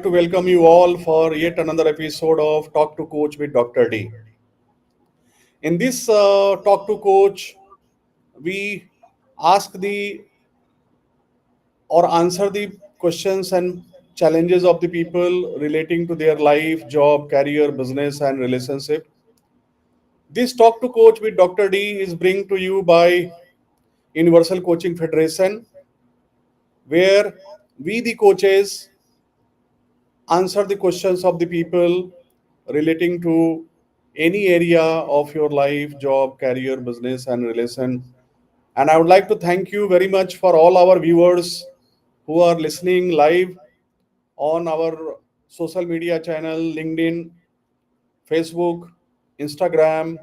To welcome you all for yet another episode of Talk to Coach with Dr. D. In this Talk to Coach, we ask the or answer the questions and challenges of the people relating to their life, job, career, business, and relationship. This Talk to Coach with Dr. D is bring to you by Universal Coaching Federation, where we, the coaches, answer the questions of the people relating to any area of your life, job, career, business, and relation. And I would like to thank you very much for all our viewers who are listening live on our social media channel, LinkedIn, Facebook, Instagram,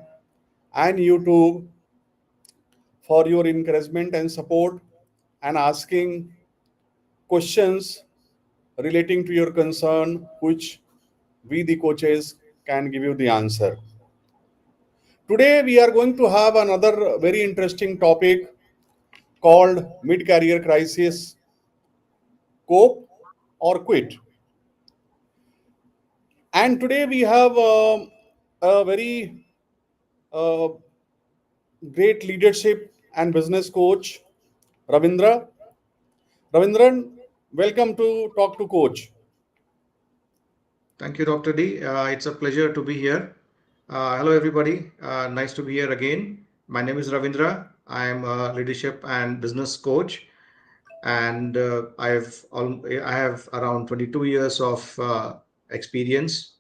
and YouTube for your encouragement and support and asking questions relating to your concern, which we, the coaches, can give you the answer. Today, we are going to have another very interesting topic called mid career crisis, cope or quit. And today, we have a very uh, great leadership and business coach, Ravindra. Ravindran, welcome to Talk to Coach. Thank you, Dr. D. It's a pleasure to be here. Hello, everybody. Nice to be here again. My name is Ravindra. I am a leadership and business coach, and I have around 22 years of experience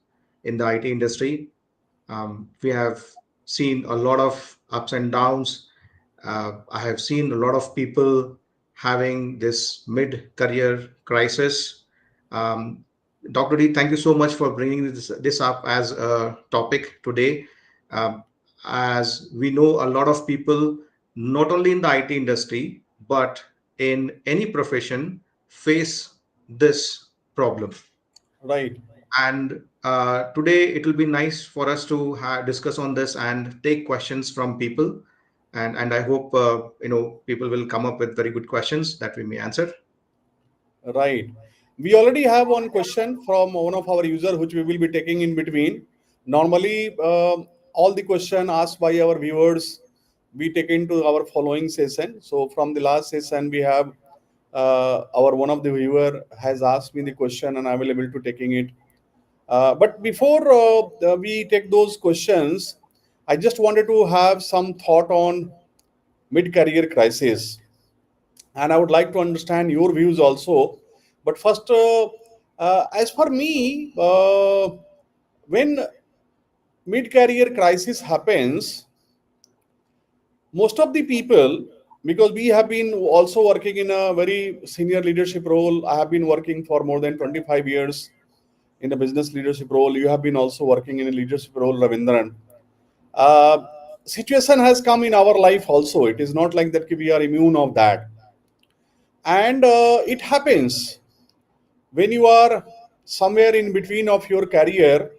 in the IT industry. We have seen a lot of ups and downs. I have seen a lot of people having this mid-career crisis. Um, Dr. D, thank you so much for bringing this up as a topic today. Um, as we know, a lot of people, not only in the IT industry, but in any profession, face this problem. Right. And today it will be nice for us to discuss on this and take questions from people. And I hope people will come up with very good questions that we may answer. Right. We already have one question from one of our users, which we will be taking in between. Normally, all the question asked by our viewers, we take into our following session. So from the last session, we have our one of the viewer has asked me the question, and I will able to taking it. But before we take those questions, I just wanted to have some thought on mid-career crisis, and I would like to understand your views also. But first, as for me, when mid-career crisis happens, most of the people, because we have been also working in a very senior leadership role. I have been working for more than 25 years in a business leadership role. You have been also working in a leadership role, Ravindran. Uh, Situation has come in our life also. It is not like that we are immune of that, and it happens when you are somewhere in between of your career.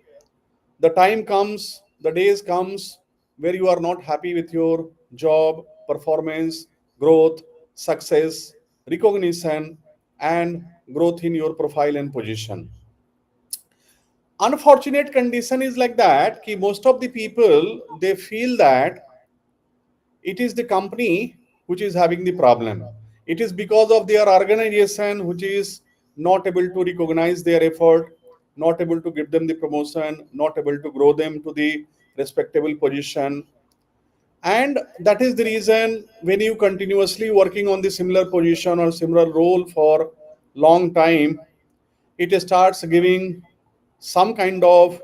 The time comes, the days comes where you are not happy with your job performance, growth, success, recognition, and growth in your profile and position. Unfortunate condition is like that ki most of the people, they feel that it is the company which is having the problem. It is because of their organization which is not able to recognize their effort, not able to give them the promotion, not able to grow them to the respectable position. And that is the reason when you continuously working on the similar position or similar role for long time, it starts giving some kind of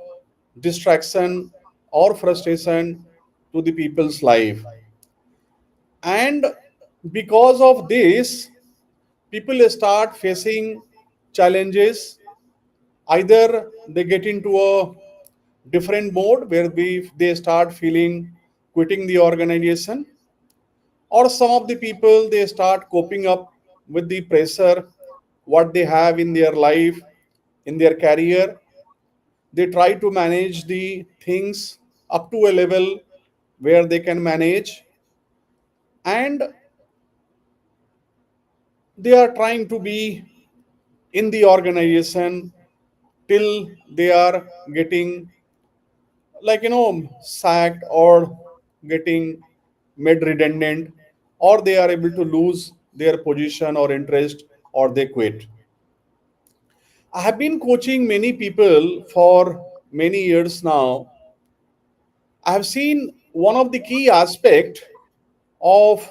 distraction or frustration to the people's life. And because of this, people start facing challenges. Either they get into a different mode where they start feeling quitting the organization, or some of the people, they start coping up with the pressure what they have in their life, in their career. They try to manage the things up to a level where they can manage, and they are trying to be in the organization till they are getting, like, sacked or getting made redundant, or they are able to lose their position or interest, or they quit. I have been coaching many people for many years now. I have seen one of the key aspect of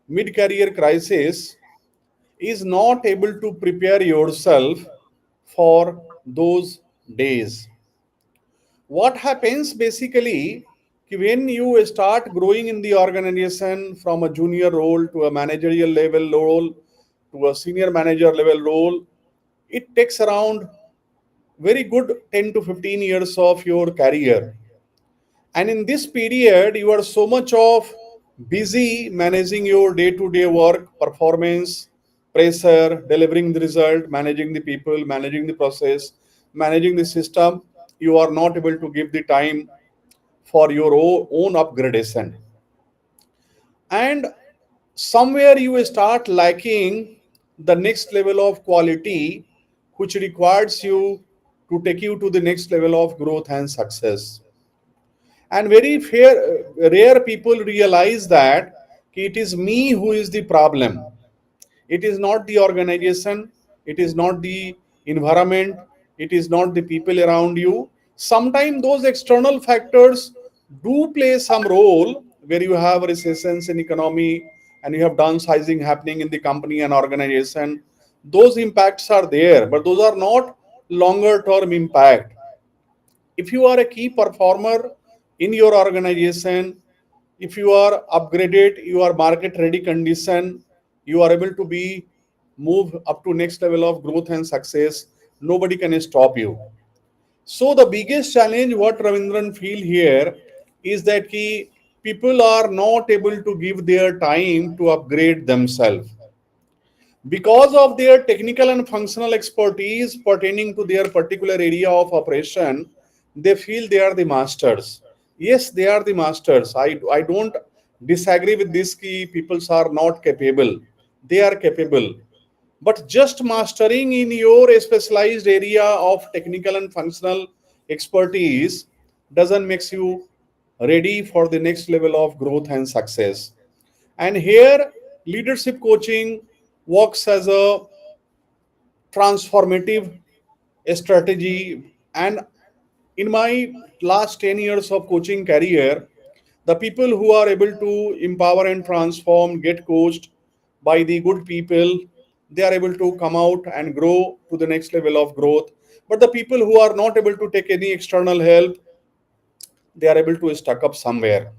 mid career crisis is not able to prepare yourself for those days. What happens basically, when you start growing in the organization from a junior role to a managerial level role to a senior manager level role, it takes around very good 10 to 15 years of your career. And in this period, you are so much of busy managing your day to day work, performance, pressure, delivering the result, managing the people, managing the process, managing the system. You are not able to give the time for your own upgradation. And somewhere you start lacking the next level of quality, which requires you to take you to the next level of growth and success. And very rare people realize that it is me who is the problem. It is not the organization, it is not the environment, it is not the people around you. Sometimes those external factors do play some role, where you have recessions in economy and you have downsizing happening in the company and organization. Those impacts are there, but those are not longer term impact. If you are a key performer in your organization, if you are upgraded, you are market ready condition, you are able to be move up to next level of growth and success, nobody can stop you. So the biggest challenge what Ravindran feel here is that people are not able to give their time to upgrade themselves because of their technical and functional expertise pertaining to their particular area of operation. They feel they are the masters. Yes, they are the masters. I don't disagree with this key people are not capable. They are capable, but just mastering in your specialized area of technical and functional expertise doesn't makes you ready for the next level of growth and success. And here, leadership coaching works as a transformative strategy. And in my last 10 years of coaching career, the people who are able to empower and transform, get coached by the good people, they are able to come out and grow to the next level of growth. But the people who are not able to take any external help, they are able to stuck up somewhere.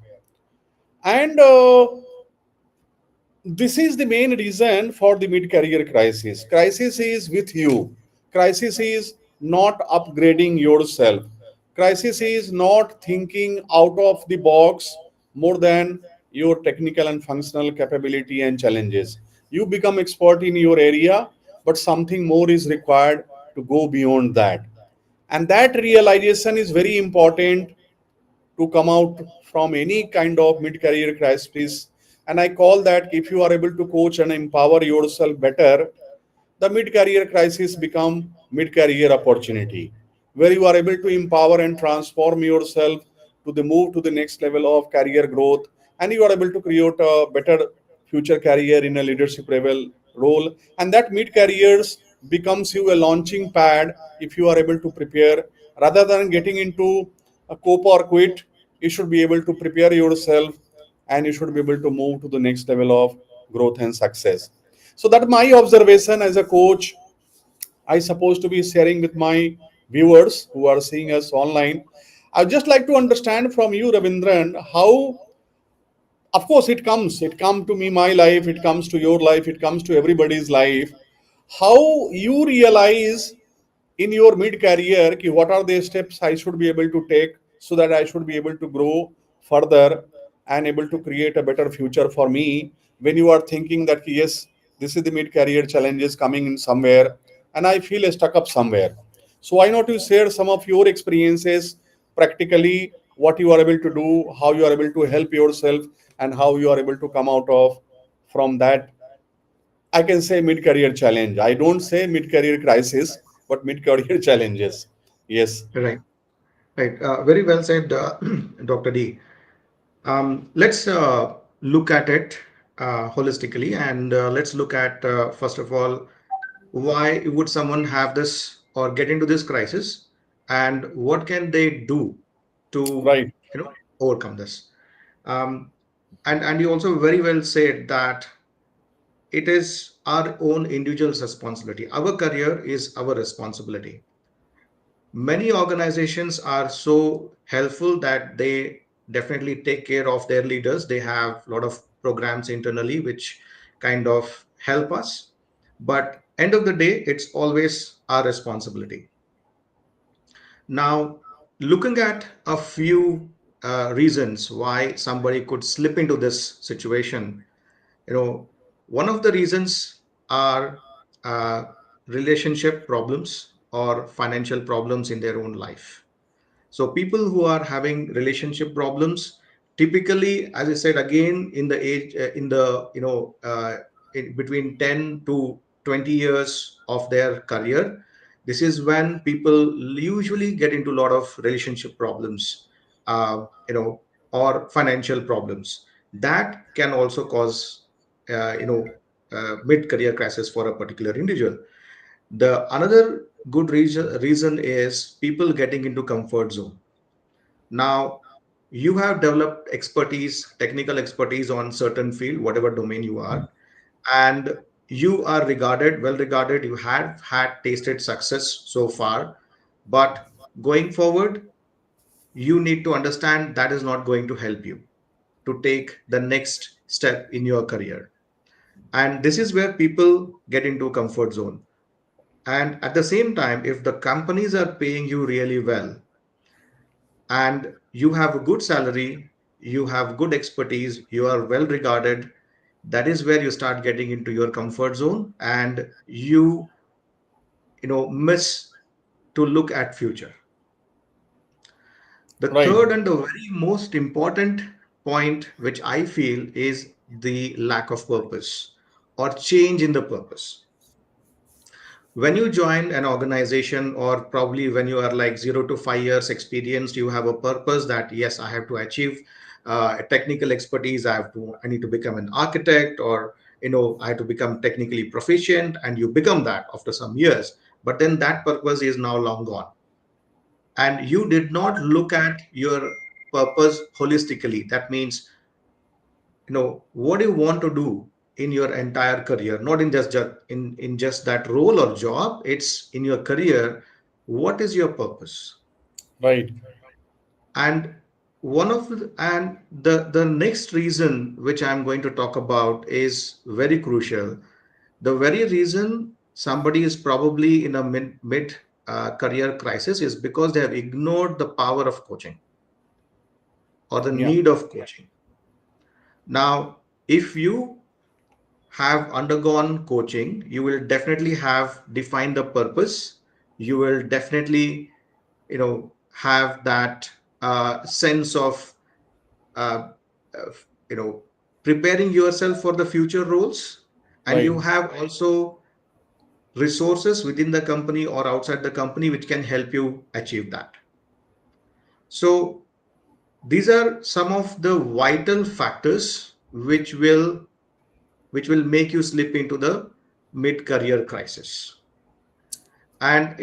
And this is the main reason for the mid career crisis. Crisis is with you. Crisis is not upgrading yourself. Crisis is not thinking out of the box more than your technical and functional capability and challenges. You become expert in your area, but something more is required to go beyond that. And that realization is very important to come out from any kind of mid-career crisis. And I call that, if you are able to coach and empower yourself better, the mid-career crisis become mid-career opportunity, where you are able to empower and transform yourself to the move to the next level of career growth, and you are able to create a better future career in a leadership level role. And that mid-careers becomes you a launching pad. If you are able to prepare, rather than getting into a cope or quit, you should be able to prepare yourself, and you should be able to move to the next level of growth and success. So that my observation as a coach, I supposed to be sharing with my viewers who are seeing us online. I'd just like to understand from you, Ravindran, how, of course, it comes to me, my life, it comes to your life, it comes to everybody's life. How you realize in your mid career what are the steps I should be able to take so that I should be able to grow further and able to create a better future for me, when you are thinking that yes, this is the mid career challenges coming in somewhere and I feel stuck up somewhere. So why not you share some of your experiences practically, what you are able to do, how you are able to help yourself, and how you are able to come out of from that, I can say, mid career challenge. I don't say mid career crisis, but mid career challenges. Yes. Right. Right. Very well said, Dr. D. Let's look at it holistically, and let's look at first of all, why would someone have this or get into this crisis, and what can they do to, Right. overcome this. Um, and you also very well said that it is our own individual's responsibility. Our career is our responsibility. Many organizations are so helpful that they definitely take care of their leaders. They have a lot of programs internally which kind of help us. But end of the day, it's always our responsibility. Now, looking at a few reasons why somebody could slip into this situation, you know, one of the reasons are uh, relationship problems or financial problems in their own life. So people who are having relationship problems, typically, as I said again, in the age, in the between 10 to 20 years of their career, this is when people usually get into a lot of relationship problems, uh, you know, or financial problems. That can also cause, mid-career crisis for a particular individual. The another good reason is people getting into comfort zone. Now, you have developed expertise, technical expertise on certain field, whatever domain you are, and you are well regarded. You have had tasted success so far, but going forward, you need to understand that is not going to help you to take the next step in your career. And this is where people get into comfort zone. And at the same time, if the companies are paying you really well, and you have a good salary, you have good expertise, you are well regarded, that is where you start getting into your comfort zone, and miss to look at future. The Right. third and the very most important point which I feel is the lack of purpose or change in the purpose. When you join an organization, or probably when you are like 0 to 5 years experienced, you have a purpose that yes, I have to achieve a technical expertise. I need to become an architect, or I have to become technically proficient, and you become that after some years. But then that purpose is now long gone, and you did not look at your purpose holistically. That means, what do you want to do in your entire career, not in in just that role or job. It's in your career. What is your purpose? Right. And the next reason which I'm going to talk about is very crucial. The very reason somebody is probably in a mid career crisis is because they have ignored the power of coaching or the Yeah. need of coaching. Now, if you have undergone coaching, you will definitely have defined the purpose. You will definitely, have that sense uh, of, preparing yourself for the future roles. And Right. you have also resources within the company or outside the company which can help you achieve that. So these are some of the vital factors which will make you slip into the mid career crisis. And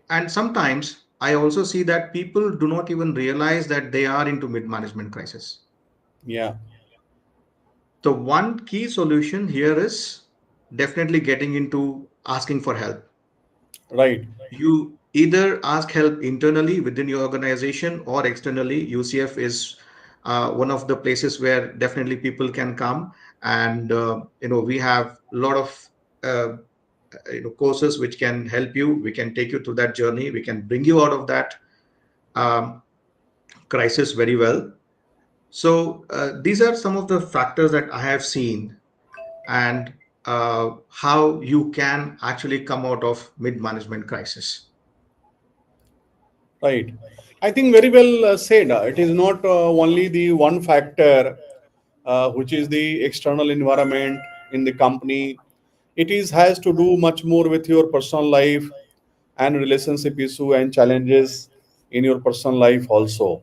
and sometimes I also see that people do not even realize that they are into mid management crisis. Yeah. The one key solution here is definitely getting into asking for help. Right. You either ask help internally within your organization or externally. UCF is one of the places where definitely people can come, and we have a lot of uh, courses which can help you. We can take you through that journey. We can bring you out of that um, crisis very well. So these are some of the factors that I have seen, and how you can actually come out of mid management crisis. Right. I think very well said. It is not only the one factor, which is the external environment in the company. It is has to do much more with your personal life, and relationship issue and challenges in your personal life also.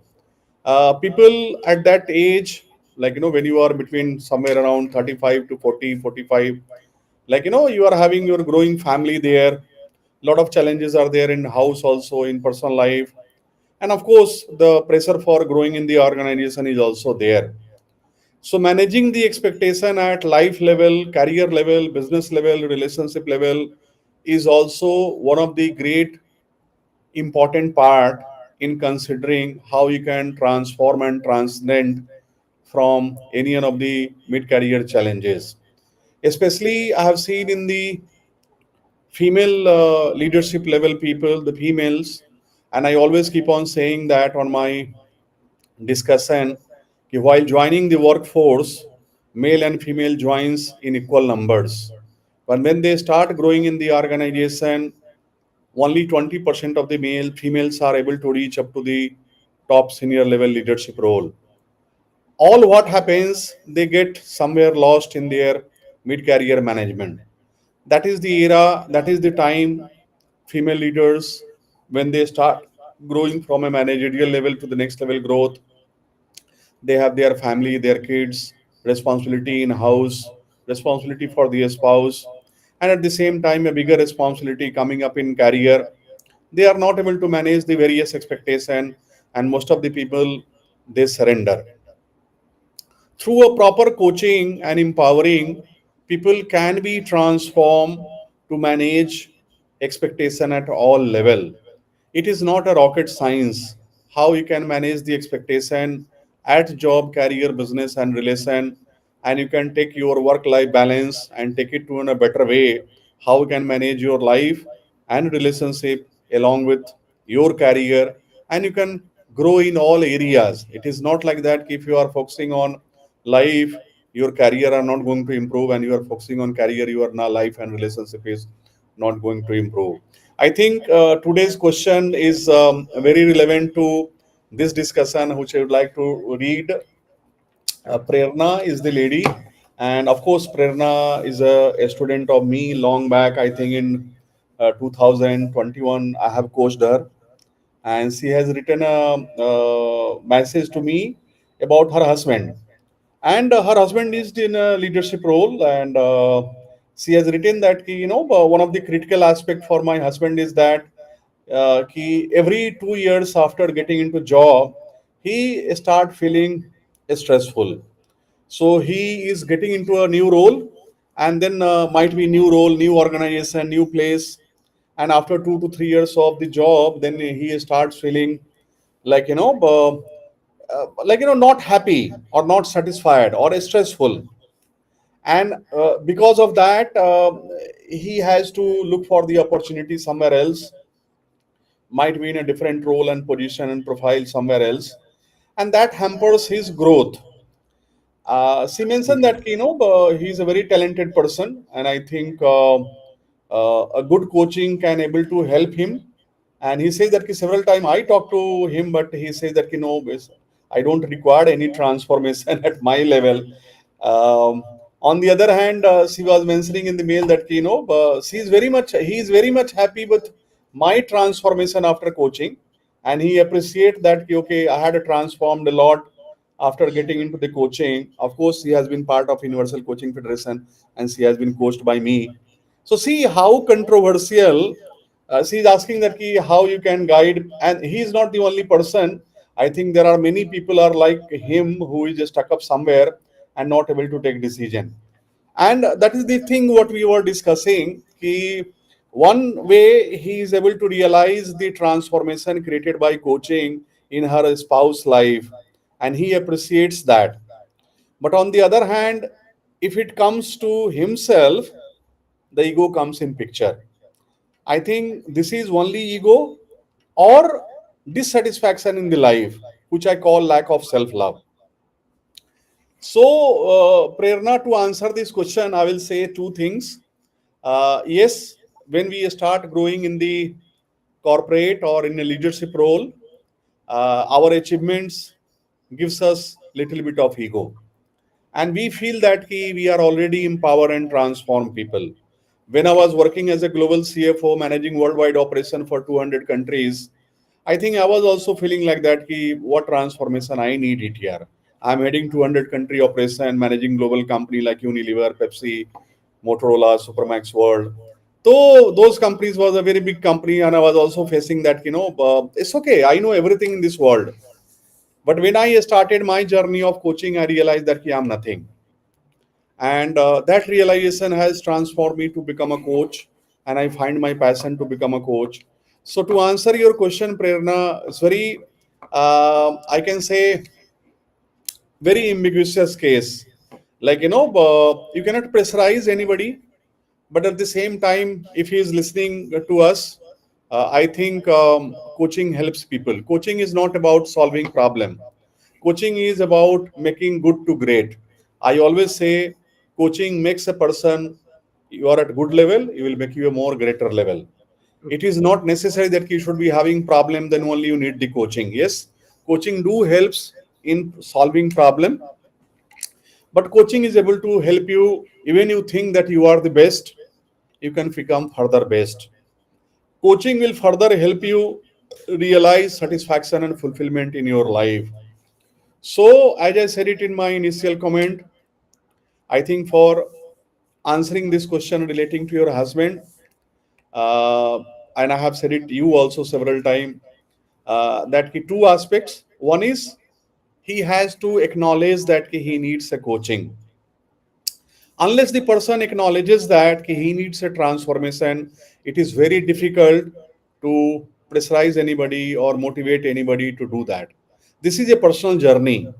People at that age, like when you are between somewhere around 35 to 40, 45, you are having your growing family there. Lot of challenges are there in house also, in personal life, and of course the pressure for growing in the organization is also there. So managing the expectation at life level, career level, business level, relationship level is also one of the great important part in considering how you can transform and transcend from any one of the mid-career challenges. Especially I have seen in the female leadership level people, the females, and I always keep on saying that on my discussion, कि while joining the workforce, male and female joins in equal numbers. But when they start growing in the organization, only 20% of the females are able to reach up to the top senior level leadership role. All what happens, they get somewhere lost in their mid career management. That is the era, that is the time female leaders, when they start growing from a managerial level to the next level growth, they have their family, their kids, responsibility in house, responsibility for their spouse, and at the same time a bigger responsibility coming up in career. They are not able to manage the various expectation, and most of the people, they surrender. Through a proper coaching and empowering, people can be transformed to manage expectation at all level. It is not a rocket science how you can manage the expectation at job, career, business, and relation, and you can take your work-life balance and take it to in a better way. How you can manage your life and relationship along with your career, and you can grow in all areas. It is not like that if you are focusing on life, your career are not going to improve, and you are focusing on career, your life and relationship is not going to improve. I think today's question is very relevant to this discussion, which I would like to read. Prerna is the lady, and of course, Prerna is a student of me long back. I think in 2021, I have coached her, and she has written a message to me about her husband. And her husband is in a leadership role, and she has written that one of the critical aspect for my husband is that every 2 years after getting into job, he start feeling stressful. So he is getting into a new role, and then might be new role, new organization, new place, and after 2 to 3 years of the job, then he starts feeling like not happy or not satisfied or stressful, and because of that, he has to look for the opportunity somewhere else, might be in a different role and position and profile somewhere else, and that hampers his growth. She mentioned Okay. that he's a very talented person, and I think a good coaching can able to help him. And he says that several times I talk to him, but he says that I don't require any transformation at my level. On the other hand, she was mentioning in the mail that he is very much happy with my transformation after coaching, and he appreciate that okay, I had transformed a lot after getting into the coaching. Of course, she has been part of Universal Coaching Federation, and she has been coached by me. So see how controversial. She is asking that how you can guide, and he is not the only person. I think there are many people are like him who is just stuck up somewhere and not able to take decision. And that is the thing what we were discussing. One way he is able to realize the transformation created by coaching in her spouse life, and he appreciates that. But on the other hand, if it comes to himself, the ego comes in picture. I think this is only ego or dissatisfaction in the life, which I call lack of self love. So, Prerna, to answer this question, I will say two things. Yes, when we start growing in the corporate or in a leadership role, our achievements gives us little bit of ego, and we feel that we are already empower and transform people. When I was working as a global CFO managing worldwide operation for 200 countries, I think I was also feeling like that. Ki, what transformation I need it here. I'm heading 200 country operation, managing global company like Unilever, Pepsi, Motorola, Supermax World. So those companies was a very big company, and I was also facing that. It's okay. I know everything in this world. But when I started my journey of coaching, I realized that ki, I'm nothing, and that realization has transformed me to become a coach, and I find my passion to become a coach. So to answer your question, Prerna, it's very I can say very ambiguous case. Like, you cannot pressurize anybody, but at the same time, if he is listening to us, I think coaching helps people. Coaching is not about solving problem. Coaching is about making good to great. I always say coaching makes a person, you are at good level, you will make you a more greater level. It is not necessary that you should be having problem, then only you need the coaching. Yes, coaching do helps in solving problem, but coaching is able to help you. Even you think that you are the best, you can become further best. Coaching will further help you realize satisfaction and fulfillment in your life. So, as I said it in my initial comment, I think for answering this question relating to your husband, uh, and I have said it you also several times, that two aspects. One is he has to acknowledge that he needs a coaching. Unless the person acknowledges that he needs a transformation, it is very difficult to pressurize anybody or motivate anybody to do that. This is a personal journey.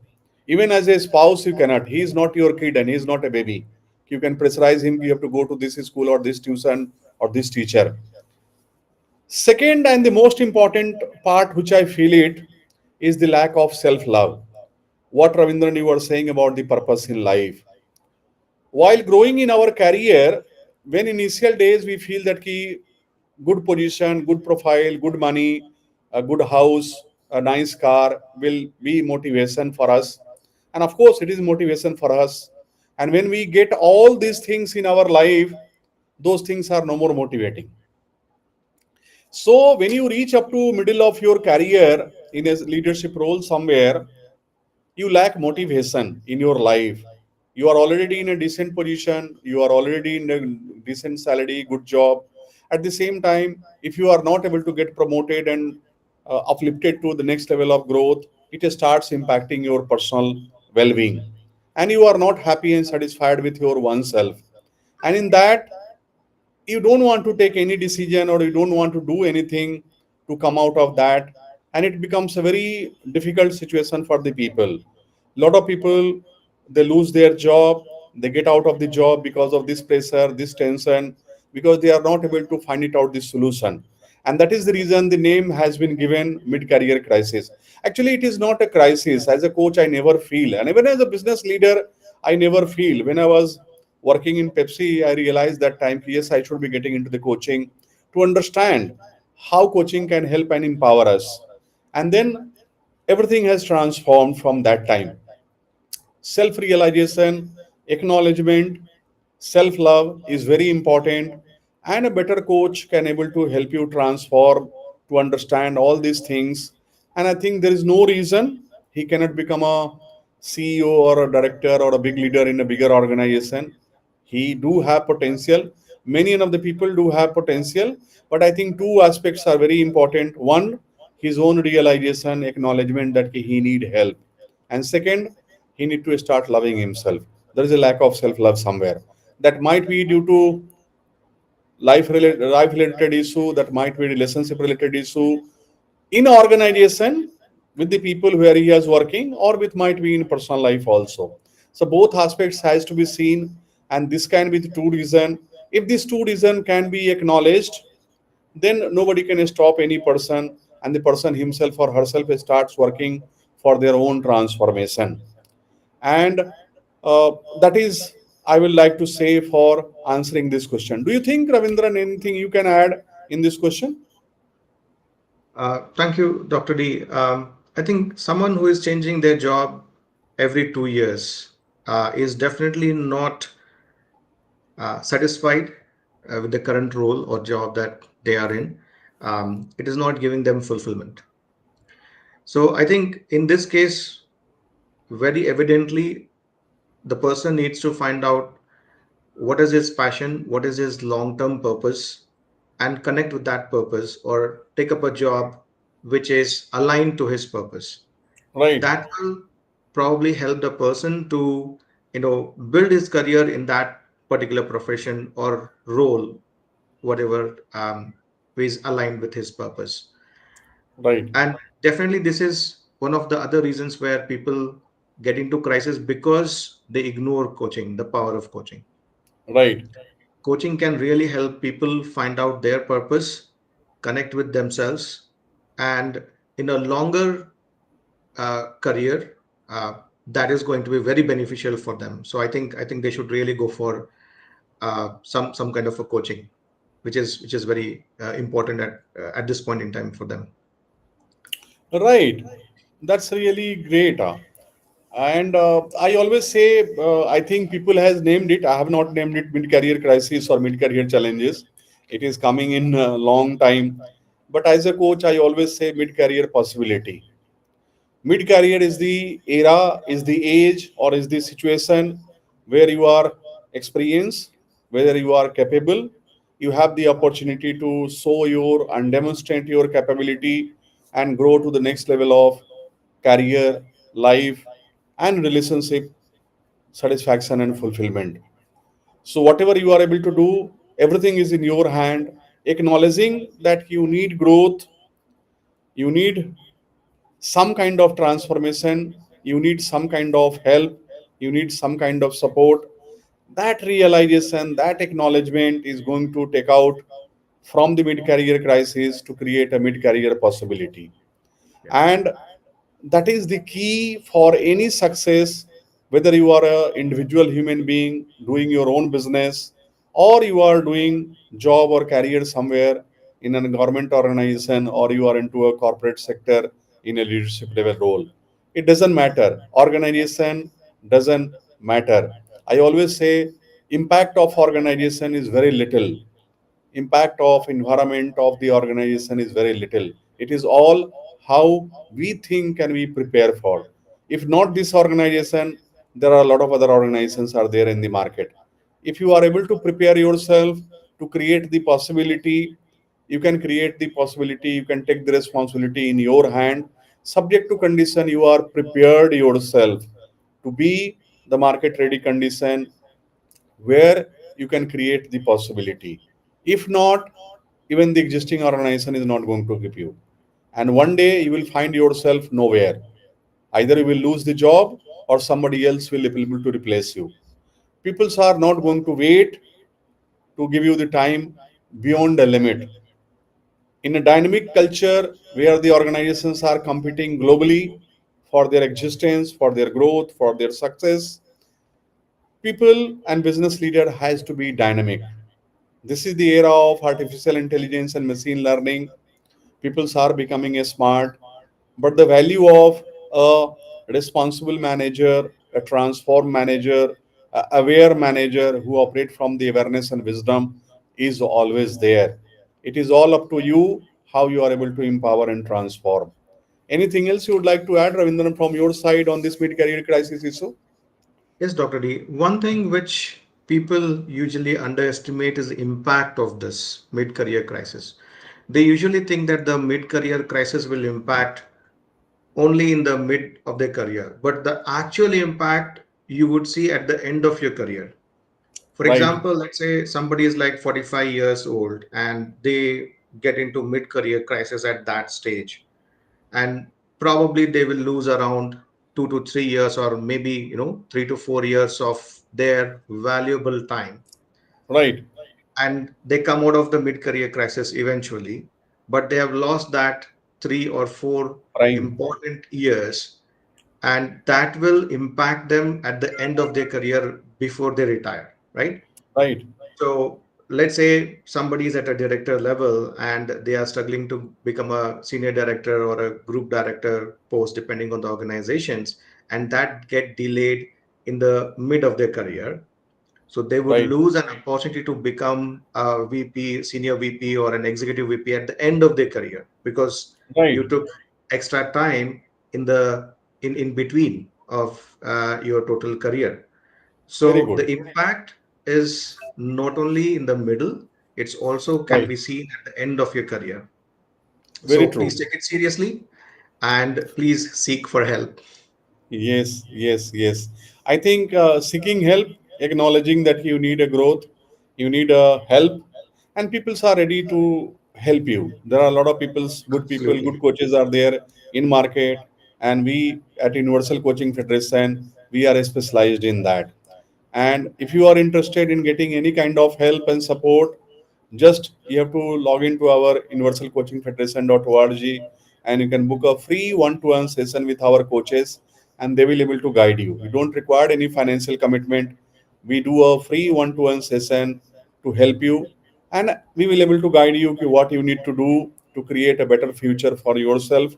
Even as a spouse, you cannot. He is not your kid and he is not a baby. You can pressurize him, you have to go to this school or this tuition or this teacher. Second, and the most important part, which I feel it, is the lack of self love. What Ravindran you were saying about the purpose in life. While growing in our career, when initial days we feel that ki good position, good profile, good money, a good house, a nice car will be motivation for us. And of course, it is motivation for us. And when we get all these things in our life, those things are no more motivating. So when you reach up to middle of your career in a leadership role somewhere, you lack motivation in your life. You are already in a decent position, you are already in a decent salary, good job. At the same time, if you are not able to get promoted and uplifted to the next level of growth, it starts impacting your personal well-being, and you are not happy and satisfied with your oneself. And in that, you don't want to take any decision or you don't want to do anything to come out of that, and it becomes a very difficult situation for the people. Lot of people, they lose their job, they get out of the job because of this pressure, this tension, because they are not able to find it out this solution. And that is the reason the name has been given mid career crisis. Actually, it is not a crisis. As a coach, I never feel, and even as a business leader, I never feel. When I was working in Pepsi, I realized that time, yes, I should be getting into the coaching to understand how coaching can help and empower us. And then everything has transformed from that time. Self realization, acknowledgement, self love is very important, and a better coach can able to help you transform to understand all these things. And I think there is no reason he cannot become a CEO or a director or a big leader in a bigger organization. He do have potential. Many of the people do have potential, but I think two aspects are very important. One, his own realization, acknowledgement that he need help, and second, he need to start loving himself. There is a lack of self love somewhere. That might be due to life related issue, that might be relationship related issue in organization with the people where he is working, or with might be in personal life also. So both aspects has to be seen, and this can be the two reason. If these two reason can be acknowledged, then nobody can stop any person, and the person himself or herself starts working for their own transformation. And that is, I will like to say for answering this question. Do you think, Ravindran, anything you can add in this question? Thank you, Dr. D. I think someone who is changing their job every 2 years is definitely not satisfied, with the current role or job that they are in. It is not giving them fulfillment. So I think in this case, very evidently, the person needs to find out what is his passion, what is his long term purpose, and connect with that purpose or take up a job which is aligned to his purpose. Right, That will probably help the person to, build his career in that particular profession or role, whatever is aligned with his purpose. right, And definitely, this is one of the other reasons where people get into crisis because they ignore coaching, the power of coaching. right, Coaching can really help people find out their purpose, connect with themselves, and in a longer career, uh, that is going to be very beneficial for them. So I think they should really go for some kind of a coaching, which is very important at this point in time for them. right. That's really great. And I always say, I think people has named it. I have not named it mid-career crisis or mid-career challenges. It is coming in a long time. But as a coach, I always say mid-career possibility. Mid-career is the era, is the age, or is the situation where you are experienced, whether you are capable, you have the opportunity to show your and demonstrate your capability and grow to the next level of career, life, and relationship satisfaction and fulfillment. So, whatever you are able to do, everything is in your hand. Acknowledging that you need growth, you need some kind of transformation, you need some kind of help, you need some kind of support. That realization, that acknowledgement is going to take out from the mid career crisis to create a mid career possibility. Yeah. And that is the key for any success, whether you are a individual human being doing your own business, or you are doing job or career somewhere in a government organization, or you are into a corporate sector in a leadership level role. It doesn't matter, organization doesn't matter. I always say impact of organization is very little, impact of environment of the organization is very little. It is all how we think and we prepare for. If not this organization, there are a lot of other organizations are there in the market. If you are able to prepare yourself to create the possibility, you can create the possibility, you can take the responsibility in your hand, subject to condition you are prepared yourself to be the market ready condition where you can create the possibility. If not, even the existing organization is not going to give you. And one day you will find yourself nowhere. Either you will lose the job or somebody else will be able to replace you. People are not going to wait to give you the time beyond the limit. In a dynamic culture where the organizations are competing globally for their existence, for their growth, for their success, people and business leader has to be dynamic. This is the era of artificial intelligence and machine learning. People are becoming a smart, but the value of a responsible manager, a transform manager, a aware manager who operate from the awareness and wisdom is always there. It is all up to you how you are able to empower and transform. Anything else you would like to add, Ravindran, from your side on this mid-career crisis issue? Yes, Dr. D. One thing which people usually underestimate is the impact of this mid-career crisis. They usually think that the mid-career crisis will impact only in the mid of their career, but the actual impact you would see at the end of your career. For Right, example, let's say somebody is like 45 years old and they get into mid-career crisis at that stage, and probably they will lose around 2 to 3 years or maybe 3 to 4 years of their valuable time, right, and they come out of the mid-career crisis eventually, but they have lost that 3 or 4 prime, important years, and that will impact them at the end of their career before they retire, right? right, So let's say somebody is at a director level and they are struggling to become a senior director or a group director post, depending on the organizations, and that get delayed in the mid of their career. So they would Right. lose an opportunity to become a VP, senior VP, or an executive VP at the end of their career because you Right. took extra time in the in between of your total career. Very So the good. impact is not only in the middle, it's also can Right. be seen at the end of your career. Very So please true. take it seriously and please seek for help. Yes, yes, yes. I think seeking help, acknowledging that you need a growth, you need a help, and people are ready to help you. There are a lot of people, good Absolutely. coaches are there in market, and we at Universal Coaching Federation, we are specialized in that. And if you are interested in getting any kind of help and support, just you have to log into our universalcoachingfederation.org, and you can book a free one-to-one session with our coaches, and they will able to guide you. You don't require any financial commitment. We do a free one-to-one session to help you, and we will able to guide you to what you need to do to create a better future for yourself.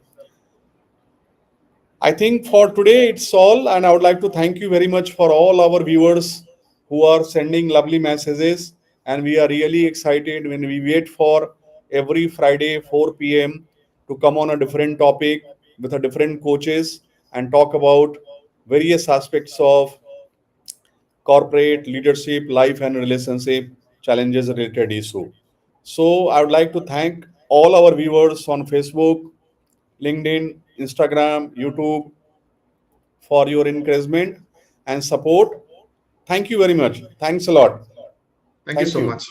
I think for today it's all, and I would like to thank you very much for all our viewers who are sending lovely messages. And we are really excited when we wait for every Friday 4 p.m. to come on a different topic with a different coaches and talk about various aspects of corporate leadership, life, and relationship challenges related issue. So I would like to thank all our viewers on Facebook, LinkedIn, Instagram, YouTube for your encouragement and support. Thank you very much. Thanks a lot. Thank you Thank so you. much.